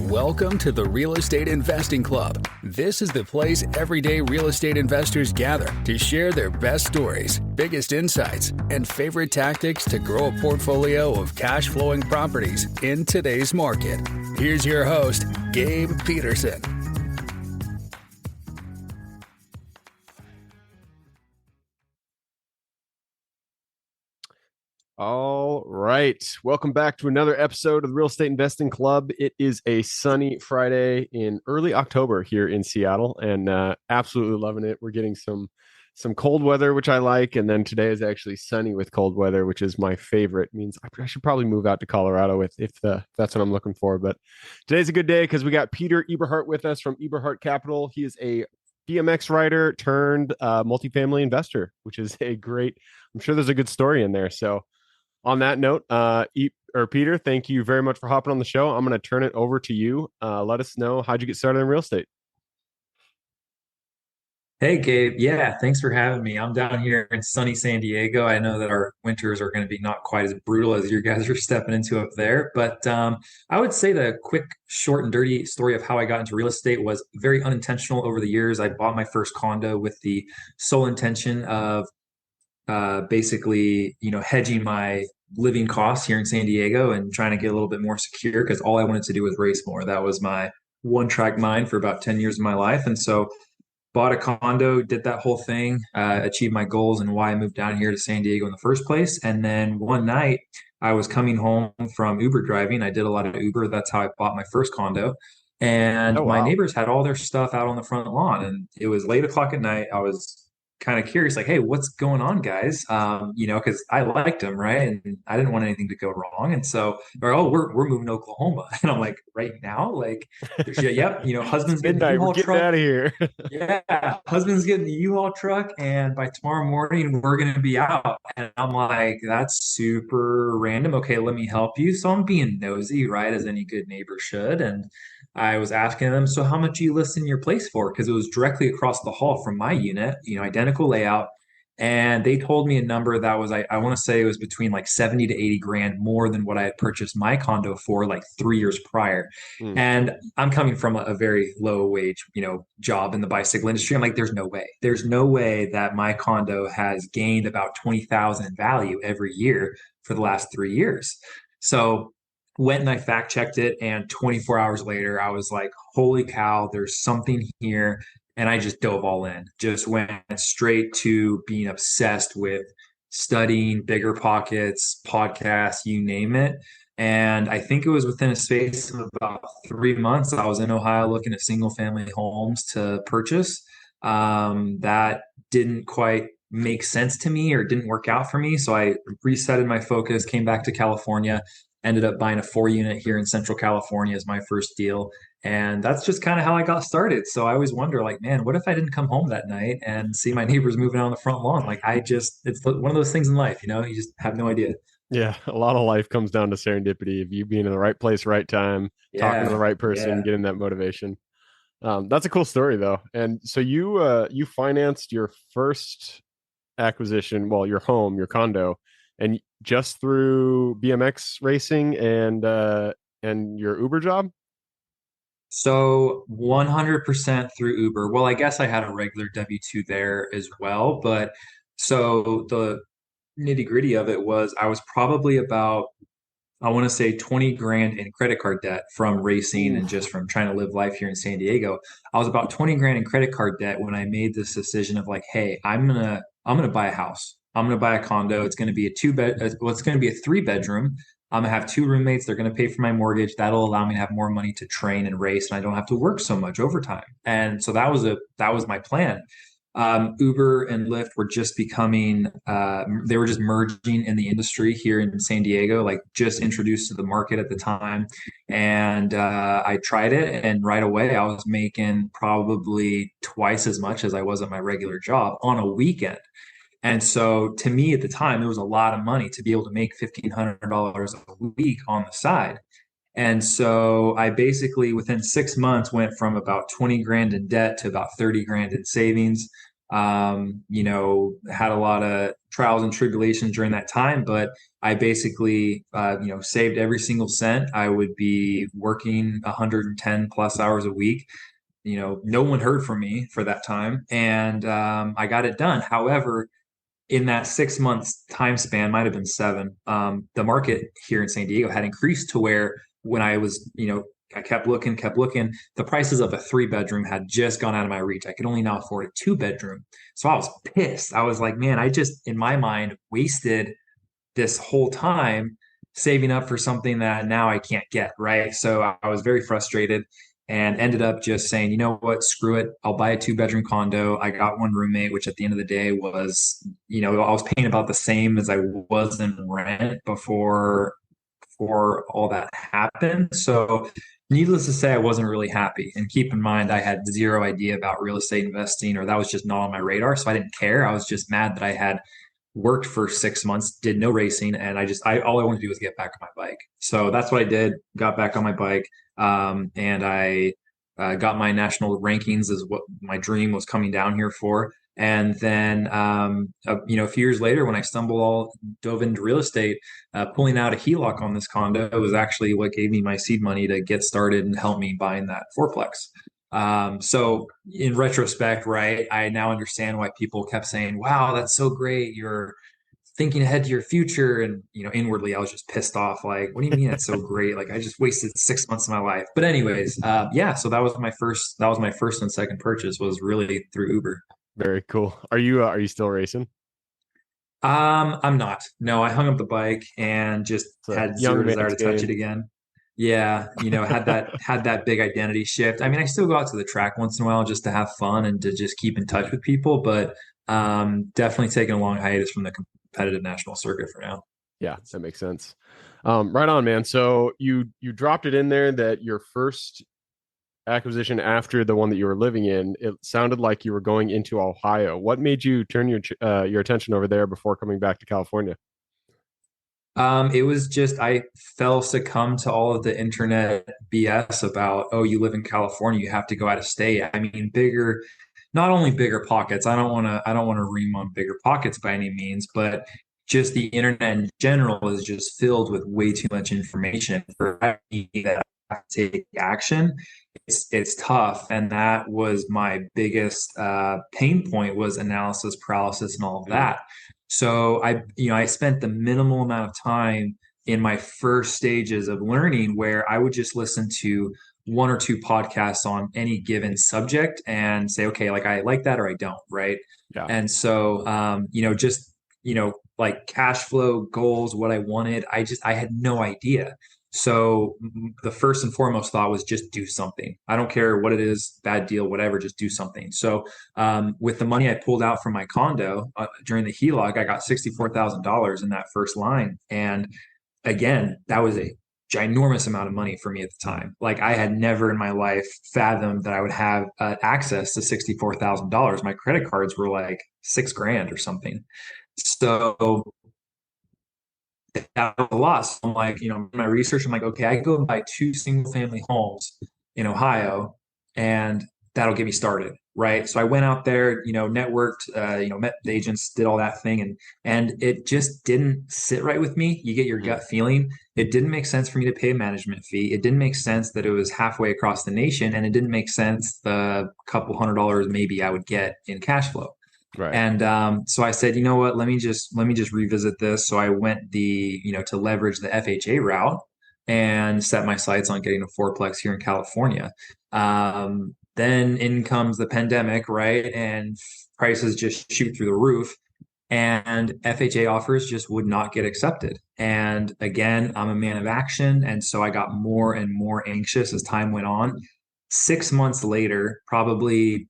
Welcome to the Real Estate Investing Club. This is the place everyday real estate investors gather to share their best stories, biggest insights, and favorite tactics to grow a portfolio of cash flowing properties in today's market. Here's your host, Gabe Peterson. All right. Welcome back to another episode of the Real Estate Investing Club. It is a sunny Friday in early October here in Seattle, and absolutely loving it. We're getting some cold weather, which I like, and then today is actually sunny with cold weather, which is my favorite. It means I should probably move out to Colorado if that's what I'm looking for. But today's a good day because we got Peter Eberhardt with us from Eberhardt Capital. He is a BMX rider turned multifamily investor, which is a great. I'm sure there's a good story in there. So. On that note, Peter, thank you very much for hopping on the show. I'm going to turn it over to you. Let us know, how'd you get started in real estate? Hey, Gabe. Yeah, thanks for having me. I'm down here in sunny San Diego. I know that our winters are going to be not quite as brutal as you guys are stepping into up there. But I would say the quick, short, and dirty story of how I got into real estate was very unintentional over the years. I bought my first condo with the sole intention of basically, hedging my living costs here in San Diego and trying to get a little bit more secure because all I wanted to do was race more. That was my one track mind for about 10 years of my life. And so bought a condo, did that whole thing, achieved my goals and why I moved down here to San Diego in the first place. And then one night I was coming home from Uber driving. I did a lot of Uber. That's how I bought my first condo. And Oh, my wow. neighbors had all their stuff out on the front lawn. And it was late o'clock at night. I was kind of curious, like, hey, what's going on, guys? Because I liked them, right? And I didn't want anything to go wrong. And so, we're moving to Oklahoma. And I'm like, right now? Like, yep, husband's getting the Midnight, we're U-Haul getting truck. out of here. Yeah, husband's getting the U-Haul truck, and by tomorrow morning we're gonna be out. And I'm like, that's super random. Okay, let me help you. So I'm being nosy, right, as any good neighbor should. And I was asking them, so how much are you listing your place for? Because it was directly across the hall from my unit, identical layout. And they told me a number that was, I want to say it was between like 70 to 80 grand more than what I had purchased my condo for like 3 years prior. Mm. And I'm coming from a very low wage, job in the bicycle industry. I'm like, there's no way. There's no way that my condo has gained about 20,000 in value every year for the last 3 years. So went and I fact checked it. And 24 hours later, I was like, holy cow, there's something here. And I just dove all in, just went straight to being obsessed with studying bigger pockets, podcasts, you name it. And I think it was within a space of about 3 months, I was in Ohio looking at single family homes to purchase. That didn't quite make sense to me or didn't work out for me. So I resetted my focus, came back to California, ended up buying a 4 unit here in Central California as my first deal. And that's just kind of how I got started. So I always wonder, like, man, what if I didn't come home that night and see my neighbors moving out on the front lawn? Like, it's one of those things in life, you just have no idea. Yeah, a lot of life comes down to serendipity of you being in the right place, right time, talking to the Yeah, right person, yeah. getting that motivation. That's a cool story, though. And so you financed your first acquisition, well, your home, your condo, and just through BMX racing and your Uber job. So 100% through Uber. Well, I guess I had a regular W-2 there as well, but so the nitty gritty of it was I was probably about, I want to say 20 grand in credit card debt from racing and Oof. just from trying to live life here in San Diego. I was about 20 grand in credit card debt when I made this decision of like, hey, I'm gonna buy a house. I'm gonna buy a condo. It's gonna be a it's gonna be a 3 bedroom. I'm gonna have two roommates. They're gonna pay for my mortgage. That'll allow me to have more money to train and race, and I don't have to work so much overtime. And so that was my plan. Uber and Lyft were just becoming, they were just merging in the industry here in San Diego, like just introduced to the market at the time. And I tried it, and right away I was making probably twice as much as I was at my regular job on a weekend. And so to me at the time, it was a lot of money to be able to make $1,500 a week on the side. And so I basically within 6 months went from about 20 grand in debt to about 30 grand in savings. Had a lot of trials and tribulations during that time, but I basically, saved every single cent. I would be working 110 plus hours a week. No one heard from me for that time, and I got it done. However, in that 6 months time span, might have been seven, the market here in San Diego had increased to where when I was, I kept looking, the prices of a 3 bedroom had just gone out of my reach. I could only now afford a 2 bedroom. So I was pissed. I was like, man, I just, in my mind, wasted this whole time saving up for something that now I can't get. Right. So I was very frustrated and ended up just saying, you know what, screw it. I'll buy a 2 bedroom condo. I got one roommate, which at the end of the day was, I was paying about the same as I was in rent before all that happened. So needless to say, I wasn't really happy. And keep in mind, I had zero idea about real estate investing, or that was just not on my radar. So I didn't care. I was just mad that I had worked for 6 months, did no racing, and all I wanted to do was get back on my bike. So that's what I did. Got back on my bike, and I got my national rankings, is what my dream was coming down here for. And then, a few years later, when I dove into real estate, pulling out a HELOC on this condo was actually what gave me my seed money to get started and help me buying that fourplex. So in retrospect, right, I now understand why people kept saying, wow, that's so great. You're thinking ahead to your future. And, inwardly, I was just pissed off. Like, what do you mean it's so great? Like, I just wasted 6 months of my life. But anyways, yeah, so that was my first and second purchase, was really through Uber. Very cool. Are you still racing? I'm not. No, I hung up the bike and just It's a had zero young desire man's to touch game. it again. Yeah, had that big identity shift. I mean, I still go out to the track once in a while just to have fun and to just keep in touch with people, but definitely taking a long hiatus from the competitive national circuit for now. Yeah, that makes sense. Right on, man. So you dropped it in there that your first acquisition after the one that you were living in, it sounded like you were going into Ohio. What made you turn your attention over there before coming back to California? It was just I fell succumb to all of the internet BS about, oh, you live in California, you have to go out of state. I mean, not only bigger pockets. I don't want to ream on bigger pockets by any means, but just the internet in general is just filled with way too much information for me that I have to take action. It's tough, and that was my biggest pain point, was analysis paralysis and all of that. So I spent the minimal amount of time in my first stages of learning where I would just listen to one or two podcasts on any given subject and say, okay, like I like that or I don't, right? Yeah. And so, just, like cash flow goals, what I wanted, I had no idea. So the first and foremost thought was just do something. I don't care what it is, bad deal, whatever, just do something. So with the money I pulled out from my condo during the HELOC, I got $64,000 in that first line. And again, that was a ginormous amount of money for me at the time. Like, I had never in my life fathomed that I would have access to $64,000. My credit cards were like $6,000 or something. So that was a lot. So I'm like, in my research, I'm like, okay, I can go and buy 2 single-family homes in Ohio, and that'll get me started, right? So I went out there, networked, met the agents, did all that thing, and it just didn't sit right with me. You get your gut feeling. It didn't make sense for me to pay a management fee. It didn't make sense that it was halfway across the nation, and it didn't make sense the couple $100 maybe I would get in cash flow. Right. And so I said, you know what, let me just revisit this. So I went to leverage the FHA route and set my sights on getting a fourplex here in California. Then in comes the pandemic, right? And prices just shoot through the roof. And FHA offers just would not get accepted. And again, I'm a man of action. And so I got more and more anxious as time went on. 6 months later, probably,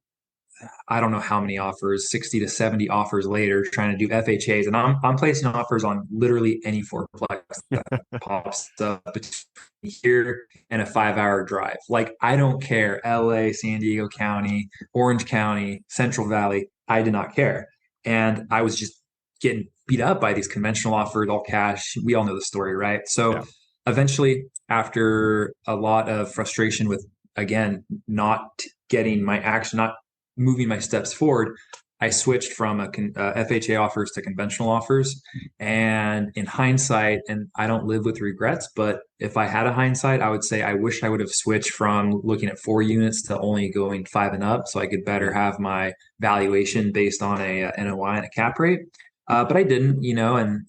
I don't know how many offers, 60 to 70 offers later, trying to do FHAs. And I'm placing offers on literally any fourplex that pops up between here and a 5-hour drive. Like, I don't care. LA, San Diego County, Orange County, Central Valley. I did not care. And I was just getting beat up by these conventional offers, all cash. We all know the story, right? So Yeah. eventually, after a lot of frustration with, again, not getting my action, not moving my steps forward, I switched from FHA offers to conventional offers. And in hindsight, and I don't live with regrets, but if I had a hindsight, I would say I wish I would have switched from looking at 4 units to only going 5 and up, so I could better have my valuation based on a NOI and a cap rate. But I didn't, and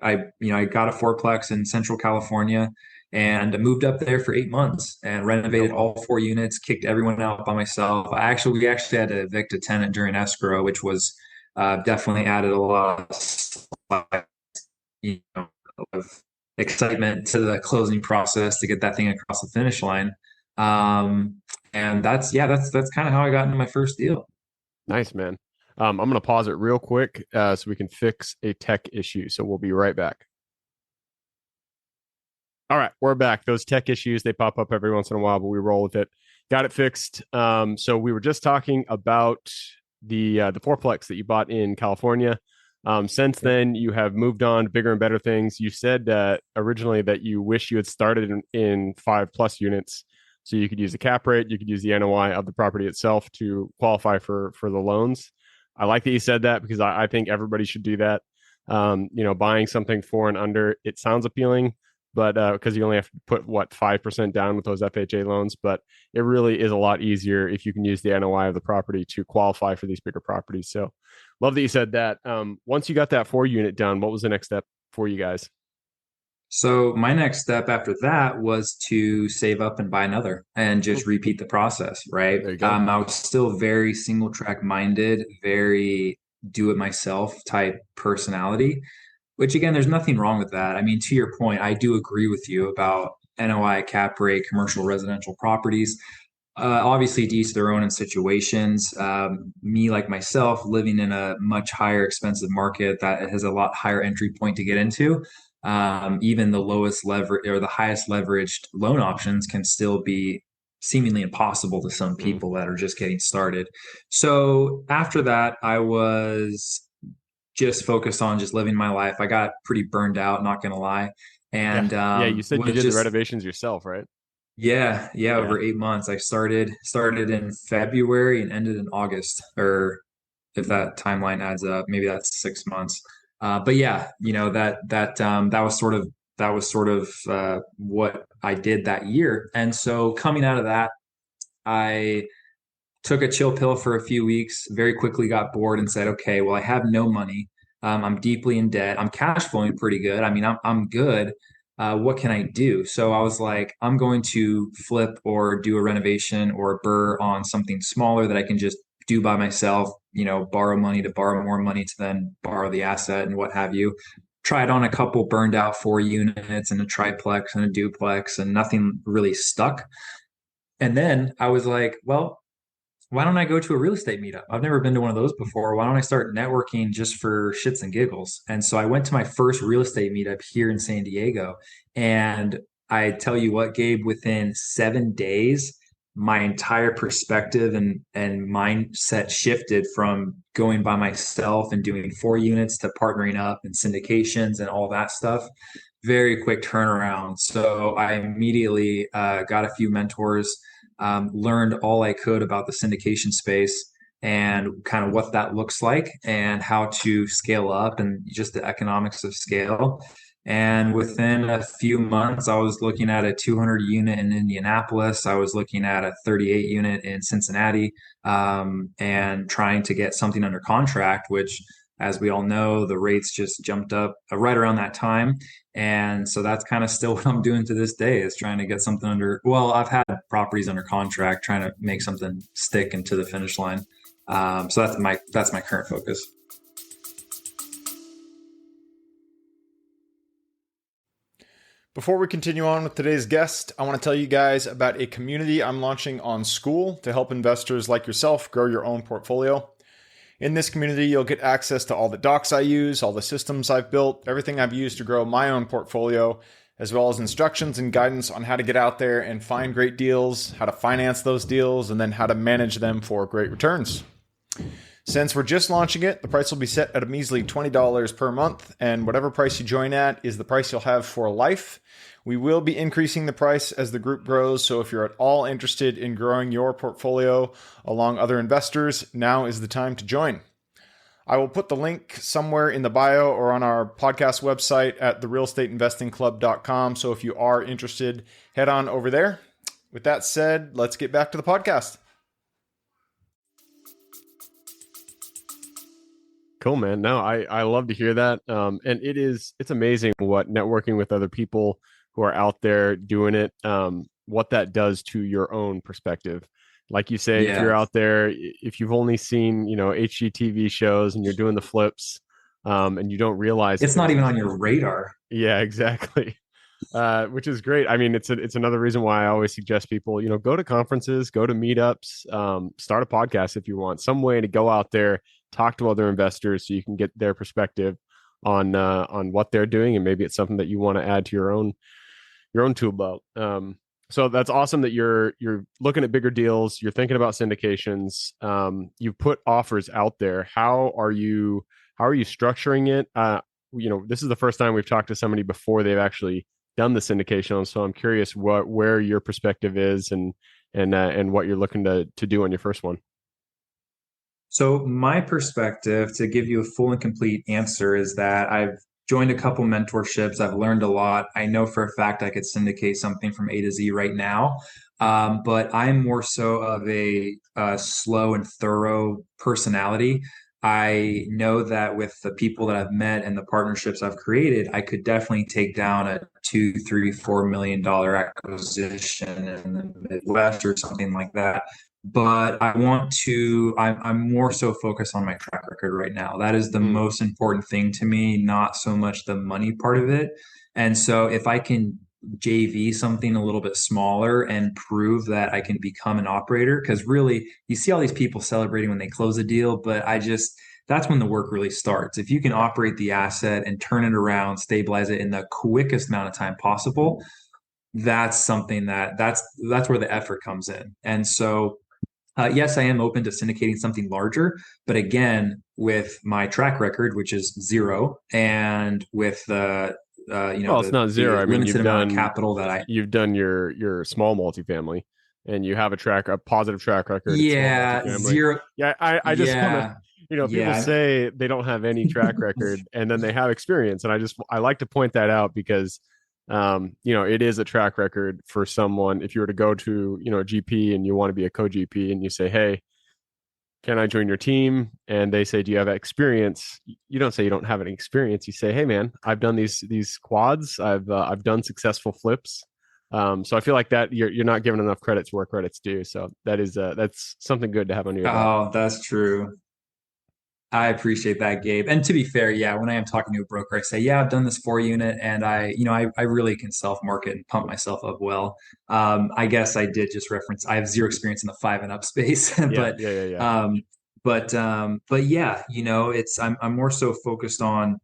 I got a fourplex in Central California and I moved up there for 8 months and renovated all 4 units, kicked everyone out by myself. We actually had to evict a tenant during escrow, which was definitely added a lot of excitement to the closing process to get that thing across the finish line. And that's kind of how I got into my first deal. Nice, man. I'm going to pause it real quick so we can fix a tech issue. So we'll be right back. All right, we're back. Those tech issues, they pop up every once in a while, but we roll with it. Got it fixed. So we were just talking about the fourplex that you bought in California. Since then, you have moved on to bigger and better things. You said originally that you wish you had started in 5+ units, so you could use the cap rate, you could use the NOI of the property itself to qualify for the loans. I like that you said that because I think everybody should do that. Buying something 4 and under, it sounds appealing, but because you only have to put 5% down with those FHA loans, but it really is a lot easier if you can use the NOI of the property to qualify for these bigger properties. So love that you said that. Once you got that 4-unit done, what was the next step for you guys? So my next step after that was to save up and buy another and just repeat the process, right? There you go. I was still very single track minded, very do it myself type personality, which again, there's nothing wrong with that. I mean, to your point, I do agree with you about NOI, cap rate, commercial residential properties. Obviously, to each their own in situations. Me, like myself, living in a much higher expensive market that has a lot higher entry point to get into. Even the lowest leverage or the highest leveraged loan options can still be seemingly impossible to some people that are just getting started. So after that, I was just focused on just living my life. I got pretty burned out, not going to lie. And you said you did the renovations yourself, right? Yeah, over 8 months. I started in February and ended in August, or if that timeline adds up, maybe that's 6 months. But yeah, that was sort of what I did that year. And so coming out of that, I took a chill pill for a few weeks, very quickly got bored and said, okay, well, I have no money. I'm deeply in debt. I'm cash flowing pretty good. I mean, I'm good. What can I do? So I was like, I'm going to flip or do a renovation or a burr on something smaller that I can just do by myself, borrow money to borrow more money to then borrow the asset and what have you. Tried on a couple burned out 4 units and a triplex and a duplex and nothing really stuck. And then I was like, well, why don't I go to a real estate meetup? I've never been to one of those before. Why don't I start networking just for shits and giggles? And so I went to my first real estate meetup here in San Diego. And I tell you what, Gabe, within 7 days, my entire perspective and mindset shifted from going by myself and doing 4 units to partnering up and syndications and all that stuff. Very quick turnaround. So I immediately got a few mentors, learned all I could about the syndication space and kind of what that looks like and how to scale up and just the economics of scale. And within a few months, I was looking at a 200 unit in Indianapolis. I was looking at a 38 unit in Cincinnati, and trying to get something under contract, which, as we all know, the rates just jumped up right around that time. And so that's kind of still what I'm doing to this day, is trying to get something I've had properties under contract, trying to make something stick into the finish line. So that's my current focus. Before we continue on with today's guest, I want to tell you guys about a community I'm launching on School to help investors like yourself grow your own portfolio. In this community, you'll get access to all the docs I use, all the systems I've built, everything I've used to grow my own portfolio, as well as instructions and guidance on how to get out there and find great deals, how to finance those deals, and then how to manage them for great returns. Since we're just launching it, the price will be set at a measly $20 per month, and whatever price you join at is the price you'll have for life. We will be increasing the price as the group grows, so if you're at all interested in growing your portfolio along other investors, now is the time to join. I will put the link somewhere in the bio or on our podcast website at therealestateinvestingclub.com. So if you are interested, head on over there. With that said, let's get back to the podcast. Cool, man. No, I love to hear that. And it's amazing what networking with other people who are out there doing it, what that does to your own perspective. Like you say, if you're out there, if you've only seen, HGTV shows and you're doing the flips, and you don't realize it's not even on your radar. Yeah, exactly. Which is great. I mean, it's another reason why I always suggest people, go to conferences, go to meetups, start a podcast if you want, some way to go out there, talk to other investors so you can get their perspective on what they're doing, and maybe it's something that you want to add to your own tool belt. So that's awesome that you're looking at bigger deals, you're thinking about syndications, you put offers out there. How are you structuring it? This is the first time we've talked to somebody before they've actually done the syndication, so I'm curious where your perspective is and what you're looking to do on your first one. So my perspective, to give you a full and complete answer, is that I've joined a couple mentorships. I've learned a lot. I know for a fact I could syndicate something from A to Z right now. But I'm more so of a slow and thorough personality. I know that with the people that I've met and the partnerships I've created, I could definitely take down a $2, $3, $4 million acquisition in the Midwest or something like that. But I'm more so focused on my track record right now. That is the most important thing to me, not so much the money part of it. And so if I can JV something a little bit smaller and prove that I can become an operator, because really you see all these people celebrating when they close a deal, but that's when the work really starts. If you can operate the asset and turn it around, stabilize it in the quickest amount of time possible, that's something that's where the effort comes in. And so yes, I am open to syndicating something larger, but again, with my track record, which is zero, and with it's not zero. I mean, limited amount of capital that you've done your small multifamily, and you have a positive track record. Yeah, zero. Yeah, I just want to, people say they don't have any track record, and then they have experience, and I like to point that out because it is a track record for someone. If you were to go to, a GP and you want to be a co-GP and you say, hey, can I join your team? And they say, do you have experience? You don't say you don't have any experience. You say, hey man, I've done these quads. I've done successful flips. So I feel like that you're not giving enough credit to where credit's due. So that's something good to have on your belt. Oh, that's true. I appreciate that, Gabe. And to be fair, when I am talking to a broker, I say, I've done this 4-unit, and I really can self-market and pump myself up well. I guess I did just reference, I have zero experience in the 5 and up space, but I'm more so focused on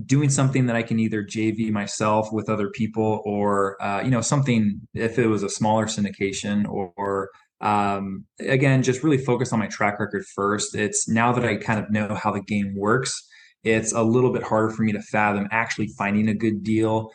doing something that I can either JV myself with other people or, something, if it was a smaller syndication or again, just really focus on my track record first. It's now that I kind of know how the game works, it's a little bit harder for me to fathom actually finding a good deal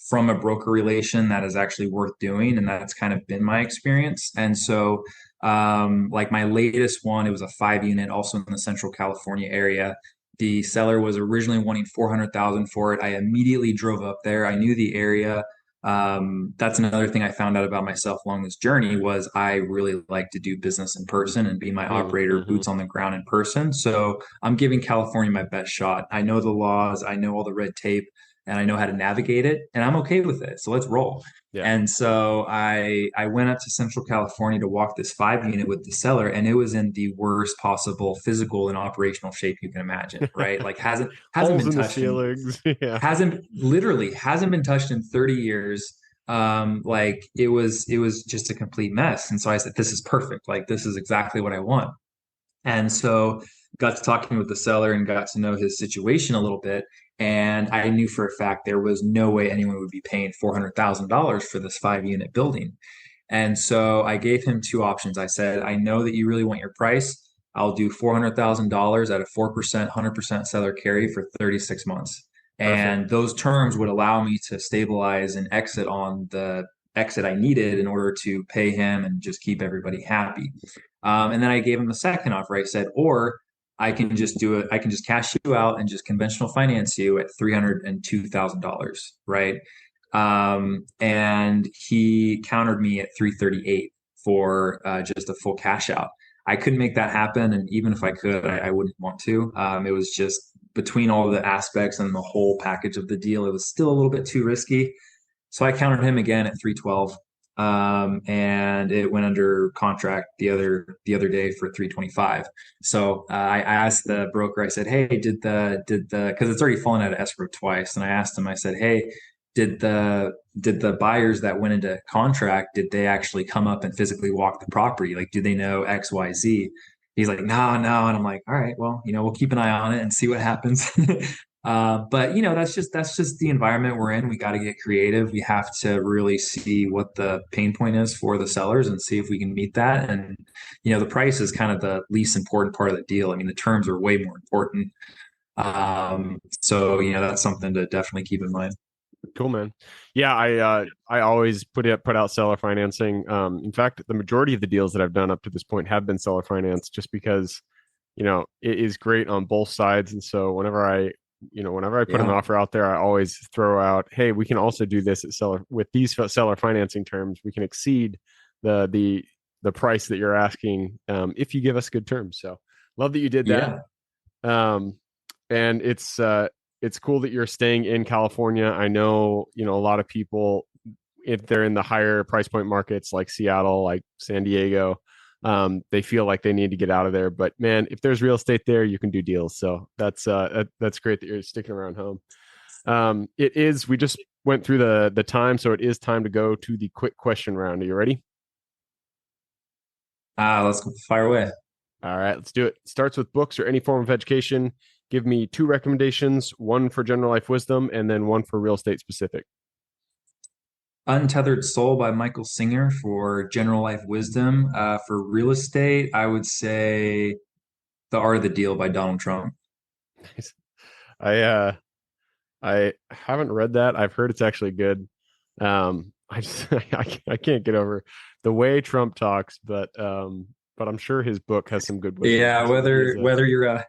from a broker relation that is actually worth doing. And that's kind of been my experience. And so, like my latest one, it was a 5-unit also in the Central California area. The seller was originally wanting $400,000 for it. I immediately drove up there. I knew the area. That's another thing I found out about myself along this journey was I really like to do business in person and be my operator, boots on the ground in person. So I'm giving California my best shot. I know the laws, I know all the red tape, and I know how to navigate it, and I'm okay with it. So let's roll. Yeah. And so I went up to Central California to walk this 5-unit with the seller, and it was in the worst possible physical and operational shape you can imagine, right? Like hasn't been touched hasn't been touched in 30 years. Like it was just a complete mess. And so I said, this is perfect. Like this is exactly what I want. And so got to talking with the seller and got to know his situation a little bit. And I knew for a fact there was no way anyone would be paying $400,000 for this 5-unit building. And so I gave him 2 options. I said, I know that you really want your price. I'll do $400,000 at a 4%, 100% seller carry for 36 months. And those terms would allow me to stabilize and exit on the exit I needed in order to pay him and just keep everybody happy. And then I gave him the second offer. I said, or I can just do it. I can just cash you out and just conventional finance you at $302,000, right? And he countered me at 338 for just a full cash out. I couldn't make that happen, and even if I could, I wouldn't want to. It was just between all the aspects and the whole package of the deal, it was still a little bit too risky. So I countered him again at 312, and it went under contract the other day for 325. So I asked the broker. I said, "Hey, did the because it's already fallen out of escrow twice?" And I asked him. I said, "Hey, did the buyers that went into contract, did they actually come up and physically walk the property? Like, do they know X, Y, Z?" He's like, "No, no." And I'm like, "All right, well, we'll keep an eye on it and see what happens." But that's just the environment we're in. We got to get creative. We have to really see what the pain point is for the sellers and see if we can meet that. And the price is kind of the least important part of the deal. I mean, the terms are way more important. So that's something to definitely keep in mind. Cool, man. Yeah, I always put out seller financing. In fact, the majority of the deals that I've done up to this point have been seller finance, just because it is great on both sides. And so whenever I put an offer out there, I always throw out, "Hey, we can also do this with these seller financing terms. We can exceed the price that you're asking if you give us good terms." So love that you did that. And it's cool that you're staying in California. I know, a lot of people, if they're in the higher price point markets like Seattle, like San Diego, they feel like they need to get out of there. But man, if there's real estate there, you can do deals. So that's great that you're sticking around home. We just went through the time, so it is time to go to the quick question round. Are you ready? Let's go fire away. All right, let's do it. Starts with books or any form of education. Give me 2 recommendations, one for general life wisdom and then one for real estate specific. Untethered Soul by Michael Singer for general life wisdom. For real estate, I would say The Art of the Deal by Donald Trump. Nice. I haven't read that. I've heard it's actually good. I can't get over the way Trump talks, but I'm sure his book has some good wisdom. Yeah, whether you're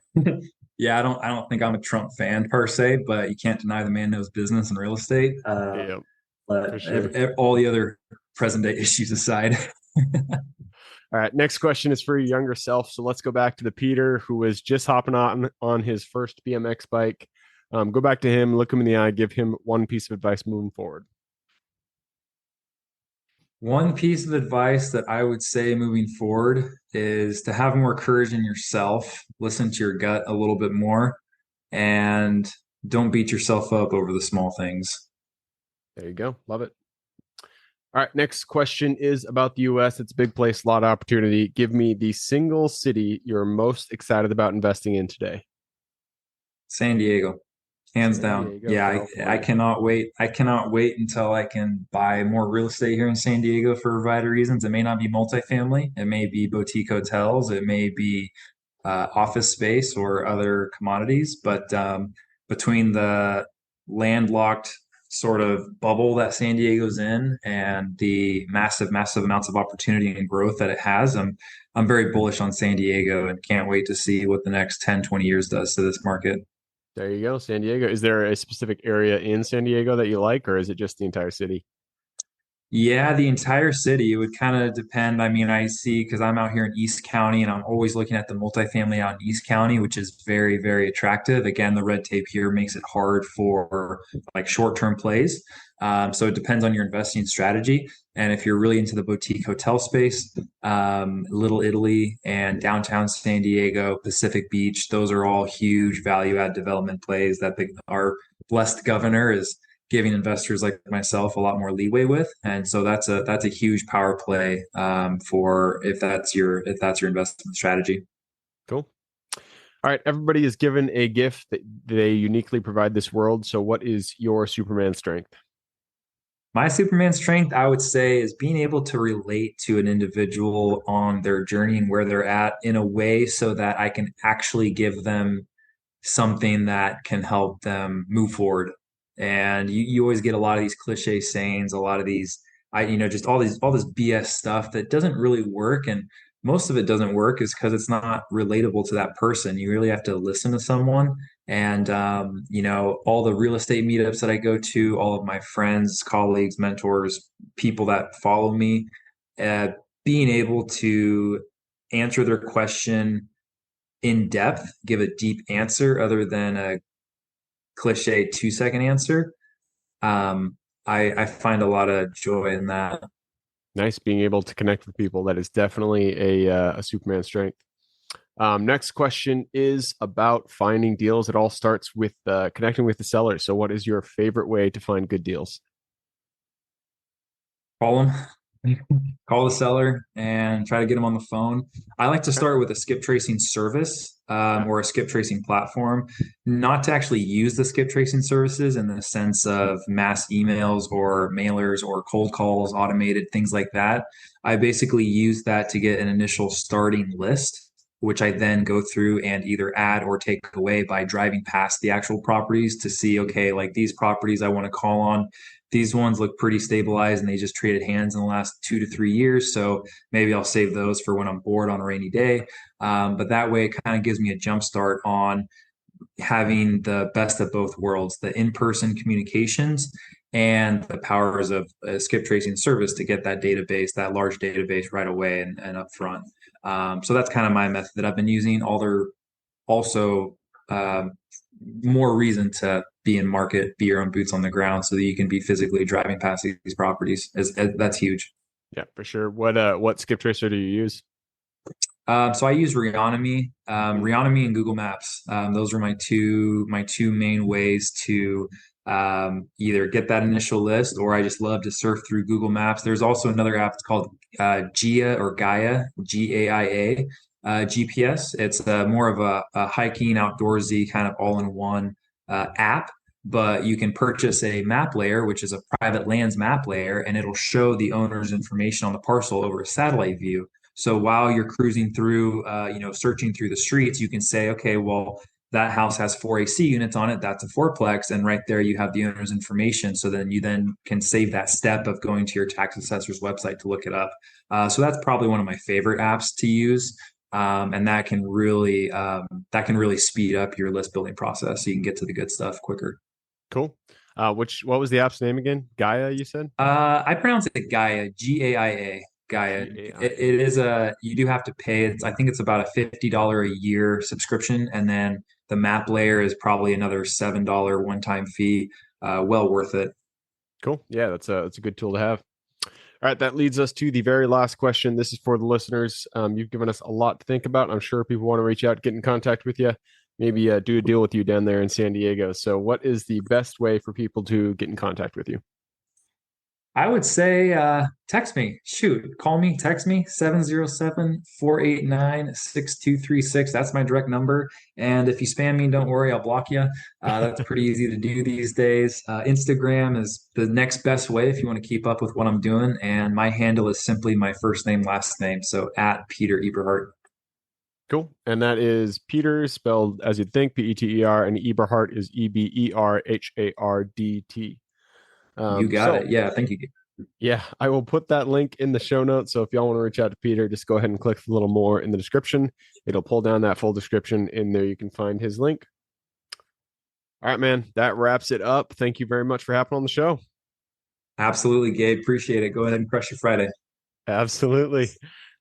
yeah, I don't think I'm a Trump fan per se, but you can't deny the man knows business and real estate. Yeah, but sure. All the other present day issues aside. All right, next question is for your younger self. So let's go back to the Peter who was just hopping on his first BMX bike. Go back to him, look him in the eye, give him one piece of advice moving forward. One piece of advice that I would say moving forward is to have more courage in yourself, listen to your gut a little bit more, and don't beat yourself up over the small things. There you go. Love it. All right. Next question is about the U.S. It's a big place, a lot of opportunity. Give me the single city you're most excited about investing in today. San Diego. Hands down. Yeah, I cannot wait. I cannot wait until I can buy more real estate here in San Diego for a variety of reasons. It may not be multifamily. It may be boutique hotels. It may be office space or other commodities. But between the landlocked sort of bubble that San Diego's in and the massive amounts of opportunity and growth that it has, I'm very bullish on San Diego and can't wait to see what the next 10, 20 years does to this market. There you go, San Diego. Is there a specific area in San Diego that you like, or is it just the entire city? Yeah, the entire city. It would kind of depend. I mean, I see because I'm out here in East County and I'm always looking at the multifamily out in East County, which is very, very attractive. Again, the red tape here makes it hard for like short-term plays. So it depends on your investing strategy. And if you're really into the boutique hotel space, Little Italy and downtown San Diego, Pacific Beach, those are all huge value-add development plays that our blessed governor is giving investors like myself a lot more leeway with, and so that's a huge power play for if that's your investment strategy. Cool. All right, everybody is given a gift that they uniquely provide this world. So, what is your Superman strength? My Superman strength, I would say, is being able to relate to an individual on their journey and where they're at in a way so that I can actually give them something that can help them move forward. And you always get a lot of these cliche sayings, a lot of these, just all this BS stuff that doesn't really work. And most of it doesn't work is because it's not relatable to that person. You really have to listen to someone. And, all the real estate meetups that I go to, all of my friends, colleagues, mentors, people that follow me, being able to answer their question in depth, give a deep answer other than a cliche 2-second answer. I find a lot of joy in that. Nice being able to connect with people. That is definitely a Superman strength. Next question is about finding deals. It all starts with connecting with the seller. So what is your favorite way to find good deals? Call them, call the seller and try to get them on the phone. I like to start with a skip tracing service or a skip tracing platform, not to actually use the skip tracing services in the sense of mass emails or mailers or cold calls, automated things like that. I basically use that to get an initial starting list, which I then go through and either add or take away by driving past the actual properties to see, okay, like these properties I want to call on. These ones look pretty stabilized and they just traded hands in the last 2 to 3 years. So maybe I'll save those for when I'm bored on a rainy day. But that way it kind of gives me a jump start on having the best of both worlds, the in-person communications and the powers of a skip tracing service to get that database, that large database right away and up front. So that's kind of my method that I've been using. Also more reason to be in market, be your own boots on the ground so that you can be physically driving past these properties. That's huge. Yeah, for sure. What skip tracer do you use? So I use Reonomy and Google Maps. Those are my two main ways to either get that initial list, or I just love to surf through Google Maps. There's also another app. It's called Gaia or Gaia, GAIA. GPS. It's more of a hiking, outdoorsy kind of all-in-one app, but you can purchase a map layer, which is a private lands map layer, and it'll show the owner's information on the parcel over a satellite view. So while you're cruising through, searching through the streets, you can say, okay, well, that house has 4 AC units on it. That's a fourplex. And right there, you have the owner's information. So then you can save that step of going to your tax assessor's website to look it up. So that's probably one of my favorite apps to use. And that can really speed up your list building process so you can get to the good stuff quicker. Cool. What was the app's name again? Gaia, you said? I pronounce it Gaia, GAIA. Gaia. It is you do have to pay. I think it's about a $50 a year subscription, and then the map layer is probably another $7 one-time fee. Well worth it. Cool. Yeah, that's a good tool to have. All right, that leads us to the very last question. This is for the listeners. You've given us a lot to think about. I'm sure people want to reach out, get in contact with you, maybe do a deal with you down there in San Diego. So what is the best way for people to get in contact with you? I would say text me. Shoot, call me, text me, 707-489-6236. That's my direct number. And if you spam me, don't worry, I'll block you. That's pretty easy to do these days. Instagram is the next best way if you want to keep up with what I'm doing. And my handle is simply my first name, last name. So at Peter Eberhardt. Cool. And that is Peter spelled as you'd think, Peter, and Eberhardt is Eberhardt. You got it. Yeah, thank you. Yeah, I will put that link in the show notes. So if y'all want to reach out to Peter, just go ahead and click a little more in the description. It'll pull down that full description. In there, you can find his link. All right, man, that wraps it up. Thank you very much for hopping on the show. Absolutely, Gabe. Appreciate it. Go ahead and crush your Friday. Absolutely.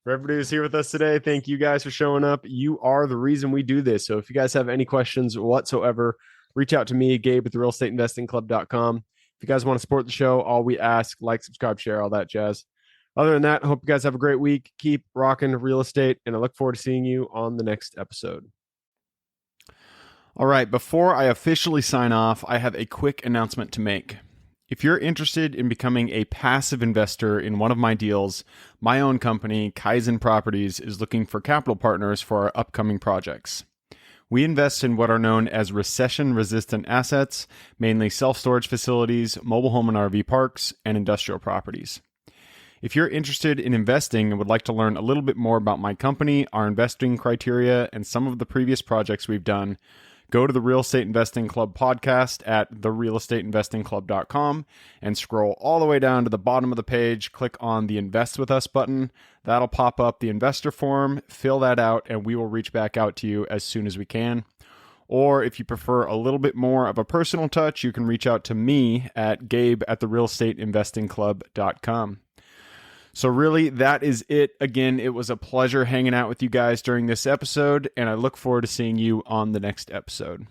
For everybody who's here with us today, thank you guys for showing up. You are the reason we do this. So if you guys have any questions whatsoever, reach out to me, Gabe, at therealestateinvestingclub.com. If you guys want to support the show, all we ask, like, subscribe, share, all that jazz. Other than that, I hope you guys have a great week. Keep rocking real estate, and I look forward to seeing you on the next episode. All right, before I officially sign off, I have a quick announcement to make. If you're interested in becoming a passive investor in one of my deals, my own company, Kaizen Properties, is looking for capital partners for our upcoming projects. We invest in what are known as recession-resistant assets, mainly self-storage facilities, mobile home and RV parks, and industrial properties. If you're interested in investing and would like to learn a little bit more about my company, our investing criteria, and some of the previous projects we've done, go to the Real Estate Investing Club podcast at therealestateinvestingclub.com and scroll all the way down to the bottom of the page. Click on the Invest With Us button. That'll pop up the investor form. Fill that out, and we will reach back out to you as soon as we can. Or if you prefer a little bit more of a personal touch, you can reach out to me at gabe@therealestateinvestingclub.com. So really, that is it. Again, it was a pleasure hanging out with you guys during this episode, and I look forward to seeing you on the next episode.